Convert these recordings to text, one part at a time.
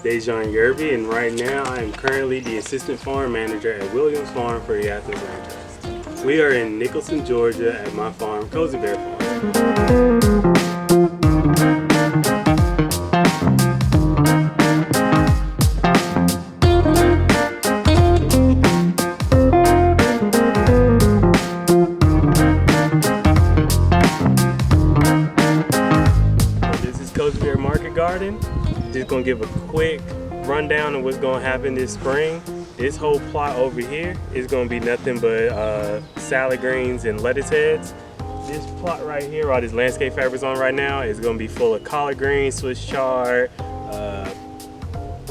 Dejan Yerby, and right now I am currently the assistant farm manager at Williams Farm for the Athens Land Trust. We are in Nicholson, Georgia at my farm, Cozy Bear Farm. This is Cozy Bear Market Garden. Just gonna give a quick rundown of what's gonna happen this spring. This whole plot over here is gonna be nothing but salad greens and lettuce heads. This plot right here, all this landscape fabric's on right now, is gonna be full of collard greens, Swiss chard,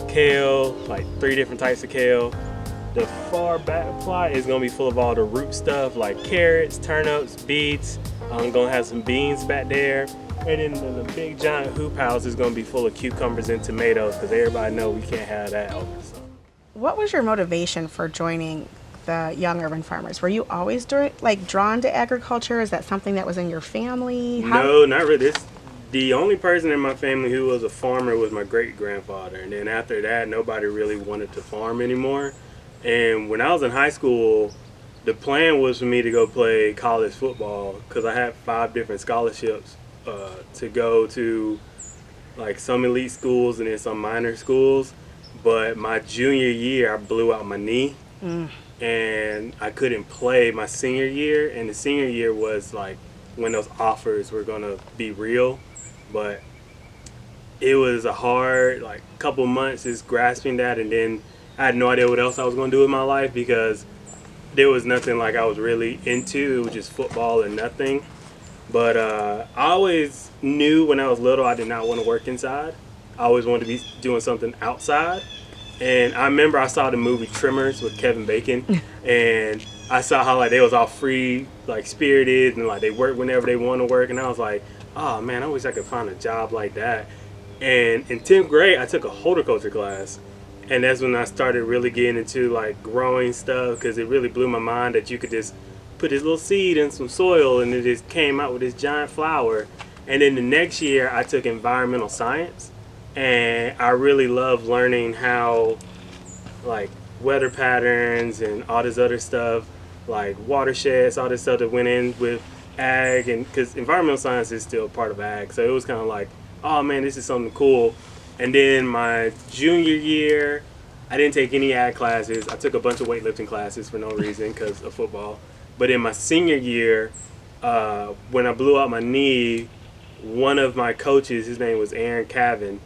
kale, like 3 different types of kale. The far back plot is gonna be full of all the root stuff like carrots, turnips, beets. I'm gonna have some beans back there. And then the big giant hoop house is gonna be full of cucumbers and tomatoes because everybody know we can't have that over the summer. What was your motivation for joining the Young Urban Farmers? Were you always drawn to agriculture? Is that something that was in your family? No, not really. The only person in my family who was a farmer was my great-grandfather. And then after that, nobody really wanted to farm anymore. And when I was in high school, the plan was for me to go play college football because I had 5 different scholarships to go to like some elite schools and then some minor schools. But my junior year, I blew out my knee and I couldn't play my senior year. And the senior year was like when those offers were gonna be real. But it was a hard like couple months just grasping that, and then I had no idea what else I was gonna do with my life because there was nothing like I was really into. It was just football and nothing. But I always knew when I was little I did not want to work inside. I always wanted to be doing something outside. And I remember I saw the movie Tremors with Kevin Bacon, and I saw how like they was all free, like spirited, and like they work whenever they want to work. And I was like, oh man, I wish I could find a job like that. And in 10th grade, I took a horticulture class. And that's when I started really getting into like growing stuff, because it really blew my mind that you could just put this little seed in some soil and it just came out with this giant flower. And then the next year I took environmental science, and I really loved learning how like weather patterns and all this other stuff, like watersheds, all this stuff that went in with ag, and because environmental science is still part of ag, so it was kind of like, oh man, this is something cool. And then my junior year, I didn't take any ag classes. I took a bunch of weightlifting classes for no reason because of football. But in my senior year, when I blew out my knee, one of my coaches, his name was Aaron Cavan,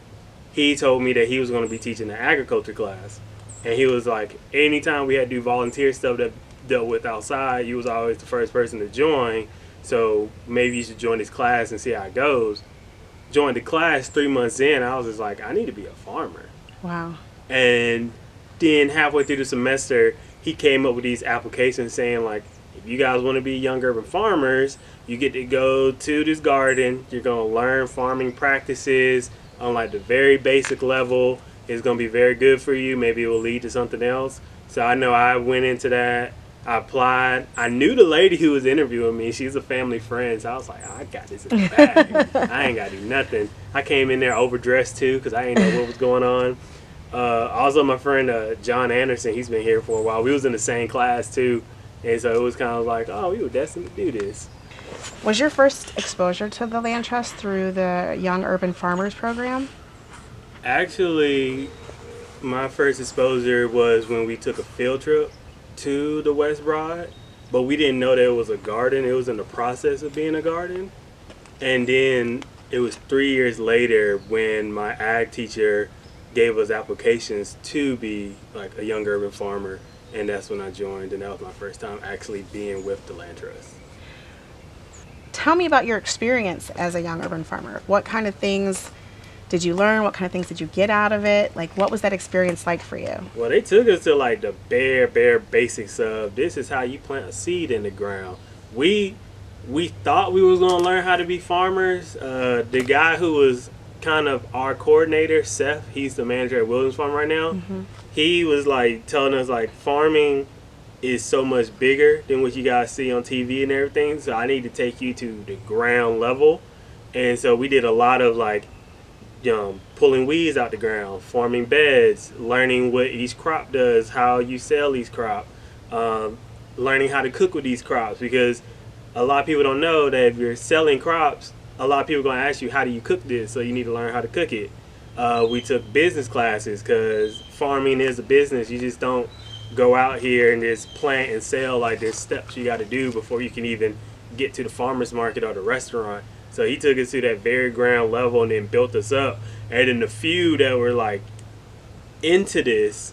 he told me that he was going to be teaching an agriculture class. And he was like, anytime we had to do volunteer stuff that dealt with outside, you was always the first person to join. So maybe you should join this class and see how it goes. Joined the class 3 months in, I was just like, I need to be a farmer. Wow. And then halfway through the semester, he came up with these applications saying like, if you guys want to be young urban farmers, you get to go to this garden. You're going to learn farming practices on like the very basic level. It's going to be very good for you. Maybe it will lead to something else. So I know I went into that. I applied. I knew the lady who was interviewing me. She's a family friend. So I was like, I got this in the bag. I ain't got to do nothing. I came in there overdressed too because I didn't know what was going on. Also, my friend John Anderson, he's been here for a while. We was in the same class too. And so it was kind of like, oh, we were destined to do this. Was your first exposure to the Land Trust through the Young Urban Farmers program? Actually, my first exposure was when we took a field trip to the West Broad, but we didn't know that it was a garden. It was in the process of being a garden. And then it was 3 years later when my ag teacher gave us applications to be like a young urban farmer. And that's when I joined, and that was my first time actually being with the Land Trust. Tell me about your experience as a young urban farmer. What kind of things did you learn? What kind of things did you get out of it? Like, what was that experience like for you? Well, they took us to like the bare basics of this is how you plant a seed in the ground. We thought we was gonna learn how to be farmers. The guy who was kind of our coordinator, Seth, he's the manager at Williams Farm right now. Mm-hmm. He was like telling us like farming is so much bigger than what you guys see on TV and everything. So I need to take you to the ground level. And so we did a lot of like pulling weeds out the ground, forming beds, learning what each crop does, how you sell each crop, learning how to cook with these crops, because a lot of people don't know that if you're selling crops, a lot of people are going to ask you, how do you cook this? So you need to learn how to cook it. We took business classes because farming is a business. You just don't go out here and just plant and sell. Like, there's steps you got to do before you can even get to the farmer's market or the restaurant. So he took us to that very ground level and then built us up. And then the few that were like into this,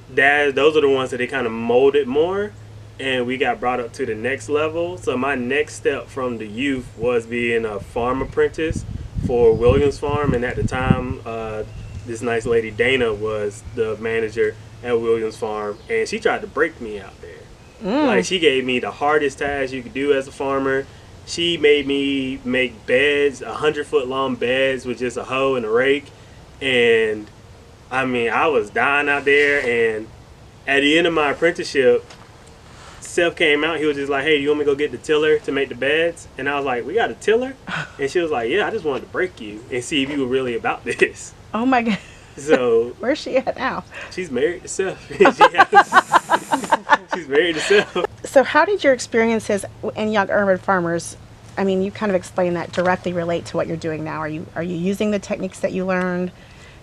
those are the ones that they kind of molded more, and we got brought up to the next level. So my next step from the youth was being a farm apprentice for Williams Farm, and at the time, this nice lady Dana was the manager at Williams Farm, and she tried to break me out there. Like, she gave me the hardest task you could do as a farmer. She made me make beds, 100-foot long beds with just a hoe and a rake, and I mean, I was dying out there. And at the end of my apprenticeship, Seth came out. He was just like, "Hey, you want me to go get the tiller to make the beds?" And I was like, "We got a tiller?" And she was like, "Yeah, I just wanted to break you and see if you were really about this." Oh my God. So where's she at now? She's married to Seth. She's married to Seth. So how did your experiences in Young Urban Farmers, I mean, you kind of explained that, directly relate to what you're doing now? Are you using the techniques that you learned?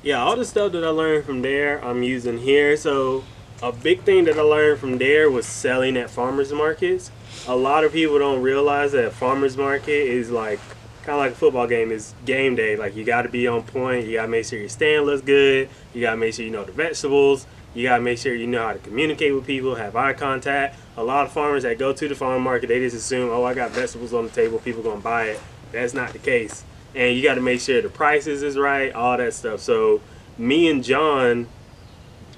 Yeah, all the stuff that I learned from there, I'm using here. So a big thing that I learned from there was selling at farmers markets. A lot of people don't realize that a farmers market is like kind of like a football game. It's game day. Like, you got to be on point. You got to make sure your stand looks good. You got to make sure you know the vegetables. You got to make sure you know how to communicate with people, have eye contact. A lot of farmers that go to the farm market, they just assume, oh, I got vegetables on the table, people going to buy it. That's not the case. And you got to make sure the prices is right, all that stuff. So me and John,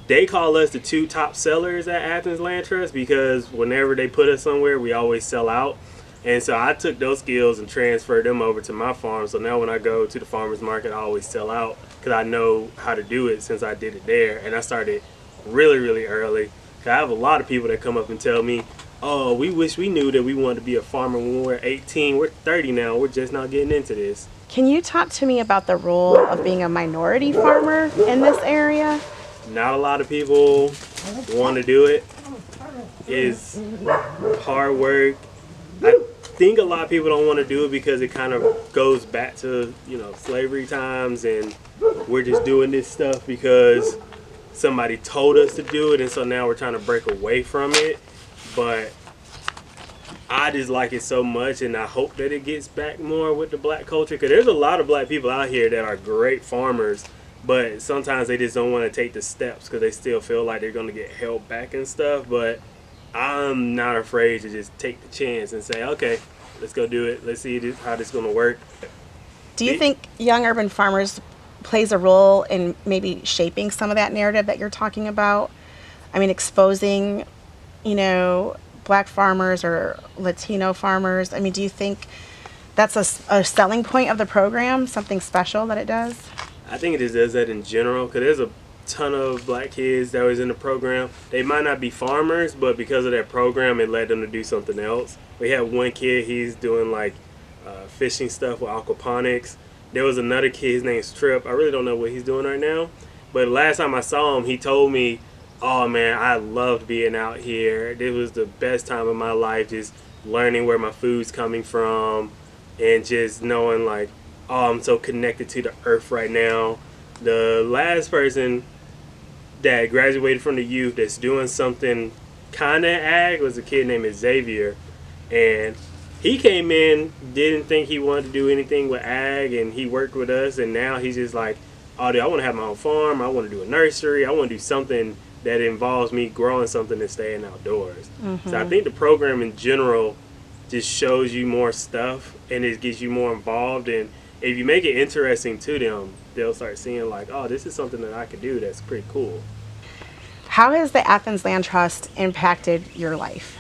they call us the 2 top sellers at Athens Land Trust, because whenever they put us somewhere, we always sell out. And so I took those skills and transferred them over to my farm. So now when I go to the farmer's market, I always sell out because I know how to do it since I did it there. And I started really, really early. I have a lot of people that come up and tell me, "Oh, we wish we knew that we wanted to be a farmer when we were 18. We're 30 now. We're just not getting into this." Can you talk to me about the role of being a minority farmer in this area? Not a lot of people want to do it. It's hard work. I think a lot of people don't want to do it because it kind of goes back to, slavery times, and we're just doing this stuff because somebody told us to do it, and so now we're trying to break away from it. But I just like it so much, and I hope that it gets back more with the black culture, because there's a lot of black people out here that are great farmers, but sometimes they just don't want to take the steps because they still feel like they're going to get held back and stuff. But I'm not afraid to just take the chance and say, okay, let's go do it. Let's see how this is going to work. Do you think Young Urban Farmers plays a role in maybe shaping some of that narrative that you're talking about? I mean, exposing, black farmers or Latino farmers. I mean, do you think that's a selling point of the program, something special that it does? I think it just does that in general, because there's a ton of black kids that was in the program. They might not be farmers, but because of that program, it led them to do something else. We had one kid, he's doing like fishing stuff with aquaponics. There was another kid, his name's Trip. I really don't know what he's doing right now, but last time I saw him, he told me, "Oh man, I loved being out here. This was the best time of my life, just learning where my food's coming from and just knowing like, oh, I'm so connected to the earth right now." The last person that graduated from the youth that's doing something kind of ag was a kid named Xavier, and he came in, didn't think he wanted to do anything with ag, and he worked with us, and now he's just like, "Oh, dude, I want to have my own farm. I want to do a nursery. I want to do something that involves me growing something and staying outdoors." Mm-hmm. So I think the program in general just shows you more stuff, and it gets you more involved, and if you make it interesting to them, they'll start seeing like, "Oh, this is something that I could do that's pretty cool." How has the Athens Land Trust impacted your life?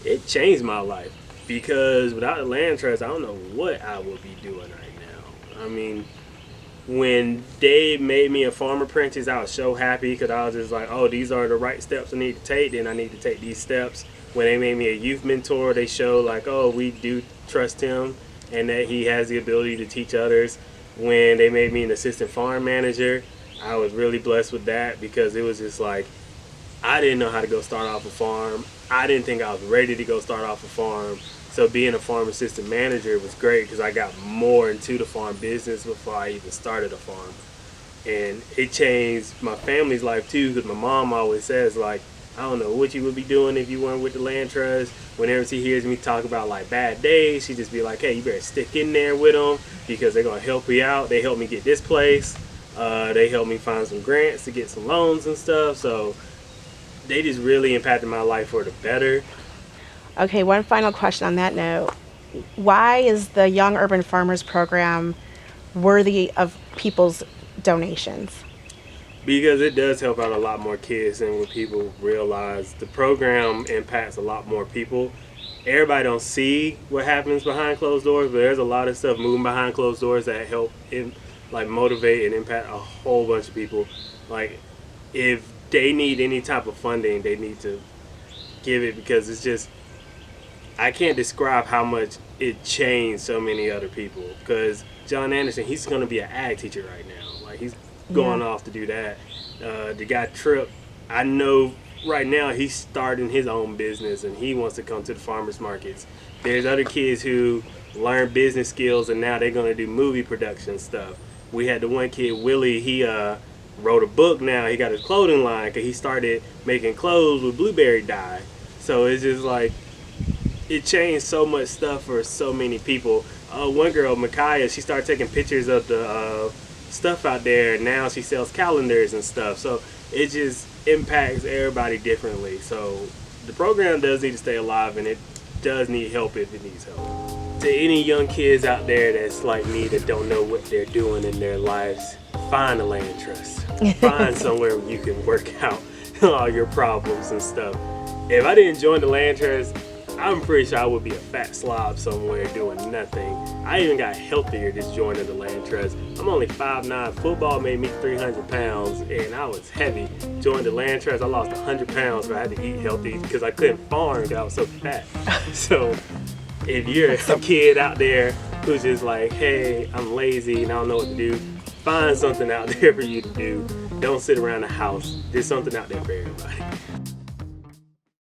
It changed my life, because without the land trust, I don't know what I would be doing right now. I mean, when they made me a farm apprentice, I was so happy, because I was just like, oh, these are the right steps I need to take, then I need to take these steps. When they made me a youth mentor, they showed like, oh, we do trust him and that he has the ability to teach others. when they made me an assistant farm manager. I was really blessed with that because it was just like, I didn't know how to go start off a farm. I didn't think I was ready to go start off a farm. So being a farm assistant manager was great because I got more into the farm business before I even started a farm. And it changed my family's life too, because my mom always says, like, I don't know what you would be doing if you weren't with the land trust. Whenever she hears me talk about like bad days, she just be like, hey, you better stick in there with them because they're going to help you out. They helped me get this place. They helped me find some grants to get some loans and stuff. So they just really impacted my life for the better. Okay, one final question on that note. Why is the Young Urban Farmers Program worthy of people's donations? Because it does help out a lot more kids, and when people realize the program impacts a lot more people. Everybody don't see what happens behind closed doors, but there's a lot of stuff moving behind closed doors that help like motivate and impact a whole bunch of people. Like if they need any type of funding, they need to give it, because it's just, I can't describe how much it changed so many other people. Because John Anderson, he's going to be an ag teacher right now. Like he's going off to do that. The guy Tripp, I know right now he's starting his own business and he wants to come to the farmers markets. There's other kids who learn business skills and now they're going to do movie production stuff. We had the one kid, Willie, he wrote a book now. He got his clothing line because he started making clothes with blueberry dye. So it's just like, it changed so much stuff for so many people. One girl, Micaiah, she started taking pictures of the stuff out there, and now she sells calendars and stuff. So it just impacts everybody differently. So the program does need to stay alive, and it does need help if it needs help. To any young kids out there that's like me that don't know what they're doing in their lives, find a land trust. Find somewhere where you can work out all your problems and stuff. If I didn't join the land trust, I'm pretty sure I would be a fat slob somewhere doing nothing. I even got healthier just joining the land trust. I'm only 5'9". Football made me 300 pounds and I was heavy. Joined the land trust, I lost 100 pounds, but I had to eat healthy because I couldn't farm because I was so fat. So if you're a kid out there who's just like, hey, I'm lazy and I don't know what to do, find something out there for you to do. Don't sit around the house. There's something out there for everybody.